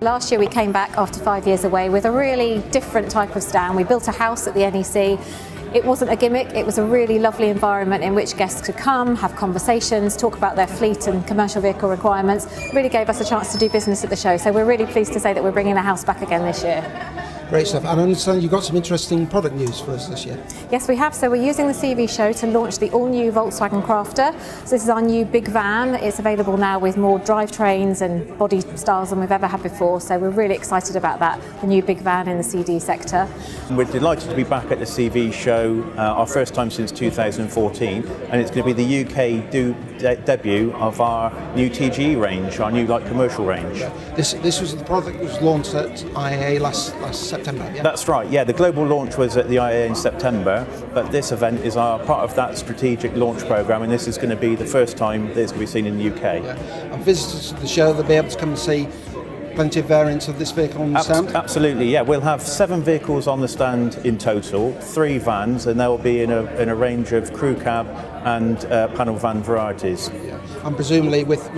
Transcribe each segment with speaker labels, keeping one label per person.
Speaker 1: last year we came back after 5 years away with a really different type of stand. We built a house at the NEC. It wasn't a gimmick, it was a really lovely environment in which guests could come, have conversations, talk about their fleet and commercial vehicle requirements. Really gave us a chance to do business at the show, so we're really pleased to say that we're bringing the house back again this year.
Speaker 2: Great stuff. And I understand you've got some interesting product news for us this year.
Speaker 1: Yes, we have. So we're using the CV show to launch the all-new Volkswagen Crafter. So this is our new big van. It's available now with more drivetrains and body styles than we've ever had before. So we're really excited about that, the new big van in the CD sector.
Speaker 3: We're delighted to be back at the CV show, our first time since 2014, and it's going to be the UK debut of our new TGE range, our new light commercial range.
Speaker 2: Yeah. This was the product that was launched at IAA last September, yeah?
Speaker 3: That's right, yeah. The global launch was at the IAA in September, but this event is part of that strategic launch programme, and this is going to be the first time that it's going to be seen in the UK.
Speaker 2: Yeah. And visitors to the show, they'll be able to come and see plenty of variants of this vehicle on the stand?
Speaker 3: Absolutely, yeah. We'll have 7 vehicles on the stand in total, 3 vans, and they'll be in a range of crew cab and panel van varieties.
Speaker 2: Yeah. And presumably with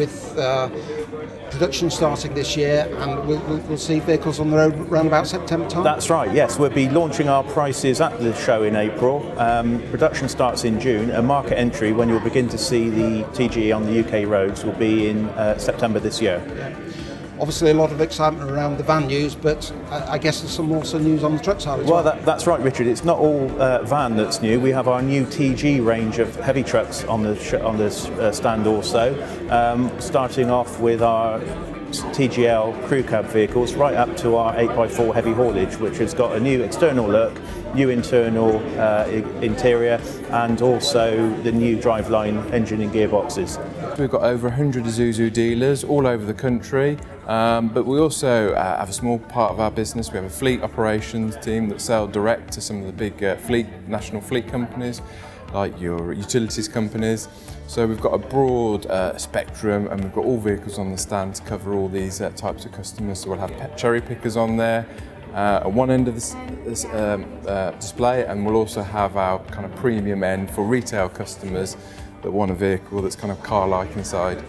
Speaker 2: production starting this year, and we'll see vehicles on the road around about September time?
Speaker 3: That's right, yes. We'll be launching our prices at the show in April. Production starts in June, and market entry, when you'll begin to see the TGE on the UK roads, will be in September this year.
Speaker 2: Yeah. Obviously a lot of excitement around the van news, but I guess there's some also news on the truck side as well.
Speaker 3: Well, that's right, Richard. It's not all van that's new. We have our new TG range of heavy trucks on the stand also, starting off with our TGL crew cab vehicles right up to our 8x4 heavy haulage, which has got a new external look, new internal interior, and also the new driveline engine and gearboxes.
Speaker 4: We've got over 100 Isuzu dealers all over the country, but we also have a small part of our business. We have a fleet operations team that sell direct to some of the big national fleet companies, like your utilities companies. So we've got a broad spectrum, and we've got all vehicles on the stand to cover all these types of customers. So we'll have cherry pickers on there at one end of this display, and we'll also have our kind of premium end for retail customers that want a vehicle that's kind of car-like inside.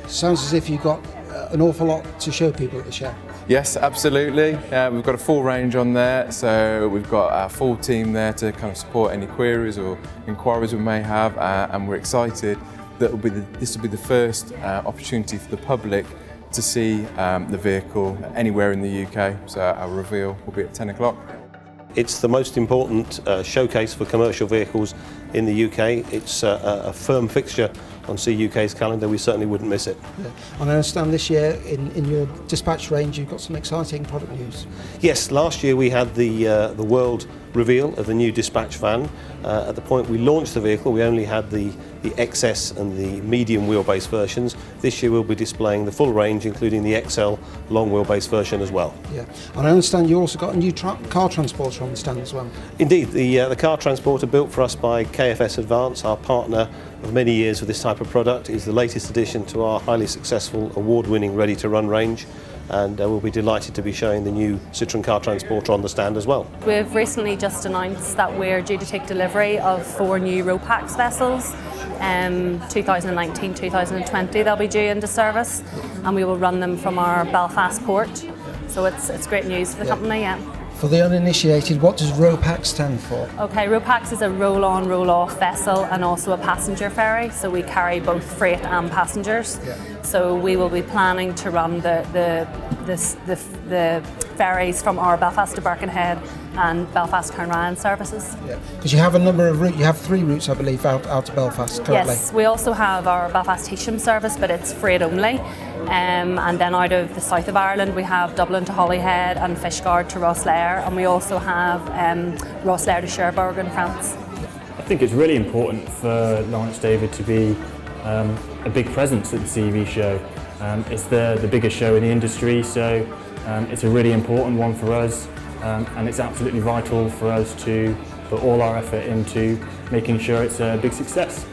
Speaker 2: Sounds as if you've got an awful lot to show people at the show.
Speaker 4: Yes, absolutely. We've got a full range on there, so we've got our full team there to kind of support any queries or inquiries we may have, and we're excited that this will be the first opportunity for the public to see the vehicle anywhere in the UK. So our reveal will be at 10 o'clock.
Speaker 5: It's the most important showcase for commercial vehicles in the UK. It's a firm fixture on CUK's calendar. We certainly wouldn't miss it.
Speaker 2: Yeah. And I understand this year in your dispatch range you've got some exciting product news.
Speaker 5: Yes, last year we had the world reveal of the new dispatch van. At the point we launched the vehicle, we only had the XS and the medium wheelbase versions. This year we'll be displaying the full range, including the XL long wheelbase version as well.
Speaker 2: Yeah, and I understand you also got a new car transporter on the stand as well.
Speaker 5: Indeed, the car transporter built for us by KFS Advance, our partner of many years with this type of product, is the latest addition to our highly successful award-winning ready-to-run range. And we'll be delighted to be showing the new Citroën car transporter on the stand as well.
Speaker 6: We've recently just announced that we're due to take delivery of 4 new RoPax vessels. 2019-2020 they'll be due into service, and we will run them from our Belfast port. So it's great news for the company, yeah.
Speaker 2: For the uninitiated, what does RoPax stand for?
Speaker 6: Okay, RoPax is a roll-on, roll-off vessel and also a passenger ferry, so we carry both freight and passengers. Yeah. So we will be planning to run the ferries from our Belfast to Birkenhead and Belfast Town Ryan services.
Speaker 2: Yeah, because you have a number of routes. You have 3 routes, I believe, out to Belfast currently.
Speaker 6: Yes, we also have our Belfast Heysham service, but it's freight only. And then out of the south of Ireland, we have Dublin to Holyhead and Fishguard to Rosslare, and we also have Rosslare to Cherbourg in France.
Speaker 7: I think it's really important for Lawrence David to be a big presence at the CV show. It's the biggest show in the industry, so it's a really important one for us, and it's absolutely vital for us to put all our effort into making sure it's a big success.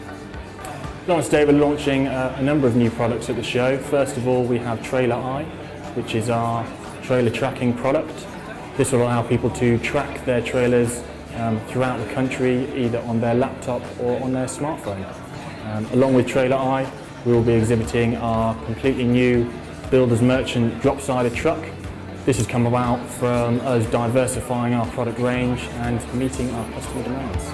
Speaker 7: Lawrence David launching a number of new products at the show. First of all, we have Trailer Eye, which is our trailer tracking product. This will allow people to track their trailers throughout the country, either on their laptop or on their smartphone. Along with Trailer Eye, we will be exhibiting our completely new Builder's Merchant drop-sider truck, this has come about from us diversifying our product range and meeting our customer demands.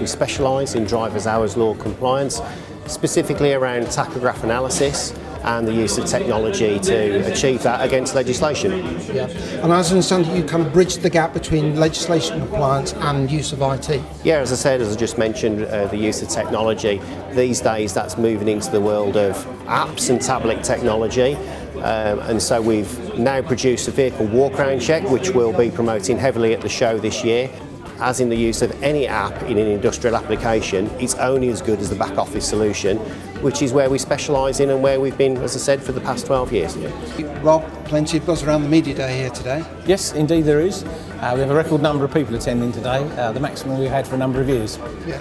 Speaker 8: We specialise in driver's hours law compliance, specifically around tachograph analysis and the use of technology to achieve that against legislation.
Speaker 2: Yeah. And as I understand it, you kind of bridge the gap between legislation compliance and use of IT.
Speaker 8: Yeah, as I said, as I just mentioned, the use of technology. These days that's moving into the world of apps and tablet technology. And so we've now produced a vehicle walk-around check, which we'll be promoting heavily at the show this year. As in the use of any app in an industrial application, it's only as good as the back office solution, which is where we specialise in and where we've been, as I said, for the past 12 years.
Speaker 2: Rob, plenty of buzz around the media day here today.
Speaker 9: Yes, indeed there is. We have a record number of people attending today, the maximum we've had for a number of years.
Speaker 2: Yeah.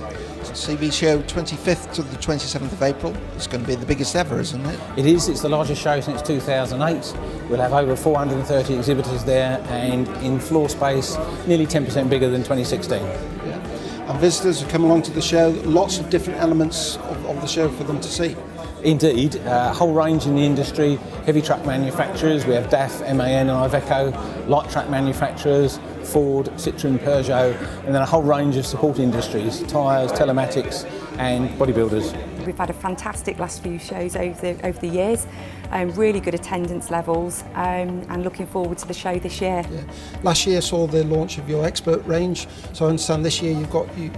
Speaker 2: CV show 25th to the 27th of April. It's going to be the biggest ever, isn't it?
Speaker 9: It is. It's the largest show since 2008. We'll have over 430 exhibitors there, and in floor space, nearly 10% bigger than 2016.
Speaker 2: Yeah. And visitors who come along to the show, lots of different elements of the show for them to see.
Speaker 9: Indeed, a whole range in the industry, heavy truck manufacturers, we have DAF, MAN and Iveco, light truck manufacturers, Ford, Citroën, Peugeot, and then a whole range of support industries, tyres, telematics and bodybuilders.
Speaker 10: We've had a fantastic last few shows over the years, really good attendance levels, and looking forward to the show this year.
Speaker 2: Yeah. Last year saw the launch of your expert range, so I understand this year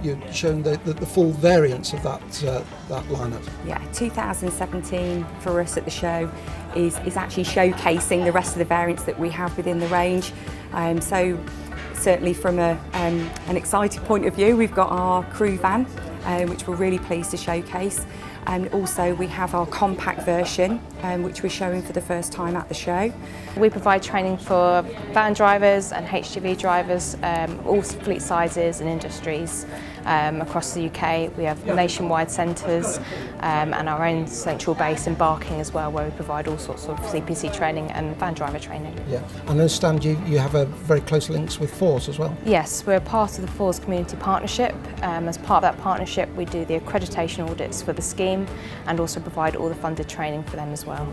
Speaker 2: you're showing the full variants of that lineup.
Speaker 10: Yeah, 2017 for us at the show is actually showcasing the rest of the variants that we have within the range. So certainly from an exciting point of view, we've got our crew van, which we're really pleased to showcase. And also we have our compact version, which we're showing for the first time at the show.
Speaker 11: We provide training for van drivers and HGV drivers, all fleet sizes and industries across the UK. We have nationwide centres and our own central base in Barking as well, where we provide all sorts of CPC training and van driver training.
Speaker 2: Yeah, and I understand you have a very close links with Force as well.
Speaker 11: Yes, we're part of the Force Community Partnership. As part of that partnership, we do the accreditation audits for the scheme and also provide all the funded training for them as well.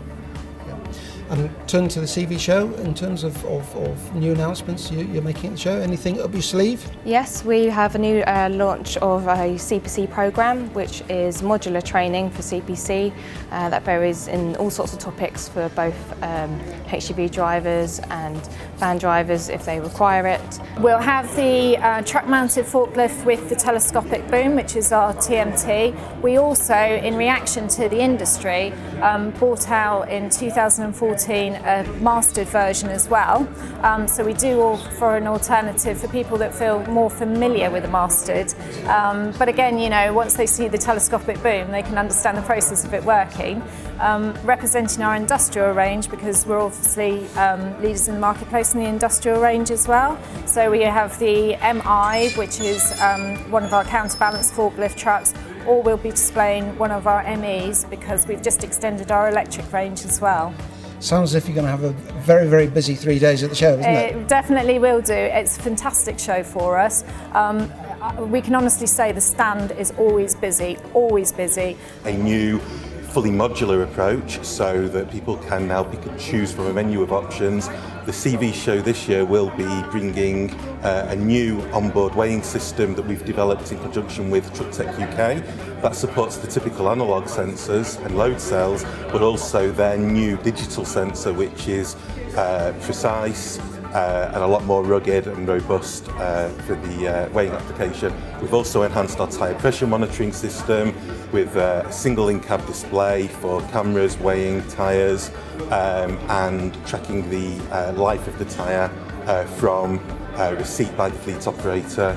Speaker 2: And turn to the CV show, in terms of new announcements you're making at the show, anything up your sleeve?
Speaker 11: Yes, we have a new launch of a CPC programme, which is modular training for CPC that varies in all sorts of topics for both HGV drivers and van drivers if they require it.
Speaker 12: We'll have the truck-mounted forklift with the telescopic boom, which is our TMT. We also, in reaction to the industry, brought out in 2014 a mastered version as well. So we do offer an alternative for people that feel more familiar with the mastered. But again, you know, once they see the telescopic boom, they can understand the process of it working. Representing our industrial range, because we're obviously leaders in the marketplace in the industrial range as well. So we have the MI, which is one of our counterbalance forklift trucks, or we'll be displaying one of our MEs because we've just extended our electric range as well.
Speaker 2: Sounds as if you're going to have a very, very busy 3 days at the show, isn't it?
Speaker 12: It definitely will do. It's a fantastic show for us. We can honestly say the stand is always busy, always busy.
Speaker 13: A new fully modular approach so that people can now pick and choose from a menu of options. The CV show this year will be bringing a new onboard weighing system that we've developed in conjunction with TruckTech UK that supports the typical analogue sensors and load cells, but also their new digital sensor, which is precise and a lot more rugged and robust for the weighing application. We've also enhanced our tyre pressure monitoring system with a single in-cab display for cameras weighing tyres and tracking the life of the tyre from receipt by the fleet operator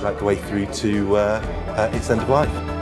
Speaker 13: right the way through to its end of life.